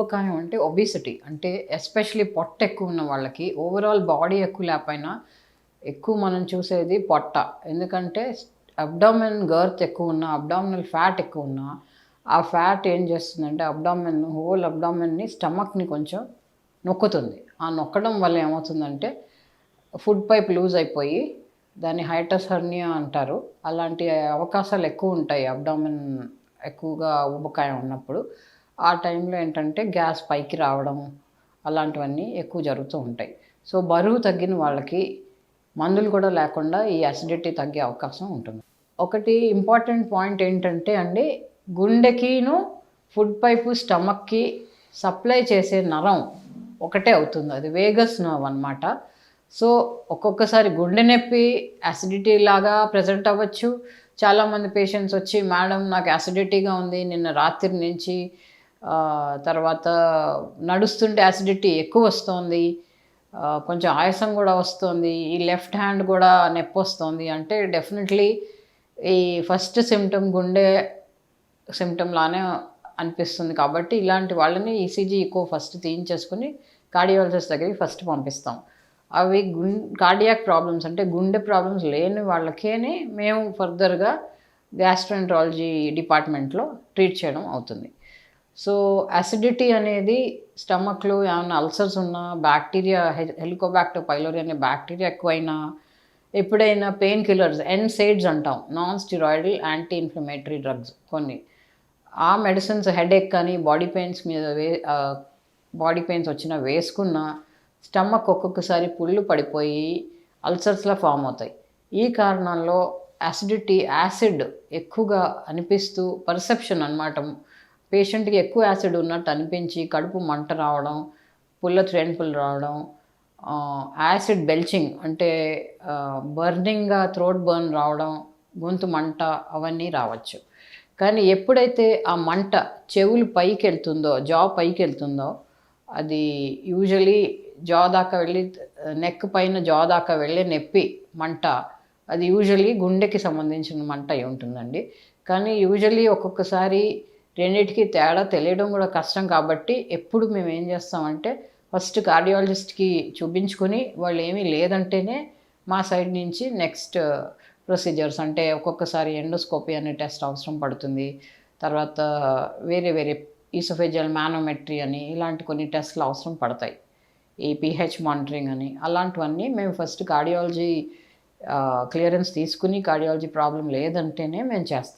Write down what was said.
ఊబకాయం అంటే ఒబిసిటీ అంటే ఎస్పెషలీ పొట్ట ఎక్కువ ఉన్న వాళ్ళకి ఓవరాల్ బాడీ ఎక్కువ లేకపోయినా ఎక్కువ మనం చూసేది పొట్ట. ఎందుకంటే అబ్డామెన్ గర్త్ ఎక్కువ ఉన్నా, అబ్డామినల్ ఫ్యాట్ ఎక్కువ ఉన్నా, ఆ ఫ్యాట్ ఏం చేస్తుందంటే హోల్ అబ్డామెన్ని స్టమక్ని కొంచెం నొక్కుతుంది. ఆ నొక్కడం వల్ల ఏమవుతుందంటే ఫుడ్ పైప్ లూజ్ అయిపోయి దాన్ని హైటస్ హెర్నియా అంటారు. అలాంటి అవకాశాలు ఎక్కువ ఉంటాయి అబ్డామెన్ ఎక్కువగా ఊబకాయం ఉన్నప్పుడు. ఆ టైంలో ఏంటంటే గ్యాస్ పైకి రావడం అలాంటివన్నీ ఎక్కువ జరుగుతూ ఉంటాయి. సో బరువు తగ్గిన వాళ్ళకి మందులు కూడా లేకుండా ఈ అసిడిటీ తగ్గే అవకాశం ఉంటుంది. ఒకటి ఇంపార్టెంట్ పాయింట్ ఏంటంటే అండి, గుండెకిను ఫుడ్ పైపు స్టమక్కి సప్లై చేసే నరం ఒకటే అవుతుంది. అది వేగస్ నర్వ్ అనమాట. సో ఒక్కొక్కసారి గుండె నొప్పి యాసిడిటీ లాగా ప్రజెంట్ అవ్వచ్చు. చాలామంది పేషెంట్స్ వచ్చి, మేడం నాకు యాసిడిటీగా ఉంది నిన్న రాత్రి నుంచి, తర్వాత నడుస్తుంటే యాసిడిటీ ఎక్కువ వస్తోంది, కొంచెం ఆయాసం కూడా వస్తుంది, ఈ లెఫ్ట్ హ్యాండ్ కూడా నొప్పి వస్తుంది అంటే డెఫినెట్లీ ఈ ఫస్ట్ సిమ్టమ్ గుండె సిమ్టమ్ లానే అనిపిస్తుంది. కాబట్టి ఇలాంటి వాళ్ళని ఈసీజీ ఈకో ఫస్ట్ తీయించేసుకుని కార్డియాలజిస్ట్ దగ్గరికి ఫస్ట్ పంపిస్తాం. అవి కార్డియాక్ ప్రాబ్లమ్స్ అంటే గుండె ప్రాబ్లమ్స్ లేని వాళ్ళకేనే మేము ఫర్దర్గా గ్యాస్ట్రోఎంట్రాలజీ డిపార్ట్మెంట్లో ట్రీట్ చేయడం అవుతుంది. సో అసిడిటీ అనేది స్టమక్లో ఏమైనా అల్సర్స్ ఉన్నా, బ్యాక్టీరియా హెలికోబాక్టర్ పైలోరీ అనే బ్యాక్టీరియా ఎక్కువైనా, ఎప్పుడైనా పెయిన్ కిల్లర్స్ ఎన్సైడ్స్ అంటాం, non steroidal anti inflammatory drugs కొన్ని, ఆ మెడిసిన్స్ హెడేక్ కానీ బాడీ పెయిన్స్ మీద బాడీ పెయిన్స్ వచ్చినా వేసుకున్న స్టమక్ ఒక్కొక్కసారి పుళ్ళు పడిపోయి అల్సర్స్లా ఫామ్ అవుతాయి. ఈ కారణాల్లో యాసిడిటీ యాసిడ్ ఎక్కువగా అనిపిస్తూ పర్సెప్షన్ అనమాట, పేషెంట్కి ఎక్కువ యాసిడ్ ఉన్నట్టు అనిపించి కడుపు మంట రావడం, త్రేన్పులు రావడం, యాసిడ్ బెల్చింగ్ అంటే బర్నింగ్గా థ్రోట్ బర్న్ రావడం, గొంతు మంట అవన్నీ రావచ్చు. కానీ ఎప్పుడైతే ఆ మంట చెవులు పైకి వెళ్తుందో, జా పైకి వెళ్తుందో, అది యూజువలీ జా దాకా వెళ్ళి నెక్ పైన జా దాకా వెళ్ళే నొప్పి మంట, అది యూజువలీ గుండెకి సంబంధించిన మంట అయి ఉంటుందండి. కానీ యూజువలీ ఒక్కొక్కసారి రెండింటికి తేడా తెలియడం కూడా కష్టం. కాబట్టి ఎప్పుడు మేము ఏం చేస్తామంటే ఫస్ట్ కార్డియాలజిస్ట్కి చూపించుకొని వాళ్ళు ఏమీ లేదంటేనే మా సైడ్ నుంచి నెక్స్ట్ ప్రొసీజర్స్ అంటే ఒక్కొక్కసారి ఎండోస్కోపీ అనే టెస్ట్ అవసరం పడుతుంది. తర్వాత వేరే వేరే ఈసోఫేజియల్ మానోమెట్రీ అని ఇలాంటి కొన్ని టెస్ట్లు అవసరం పడతాయి. ఈ పీహెచ్ మానిటరింగ్ అని అలాంటివన్నీ మేము ఫస్ట్ కార్డియాలజీ క్లియరెన్స్ తీసుకుని కార్డియాలజీ ప్రాబ్లం లేదంటేనే మేము చేస్తాం.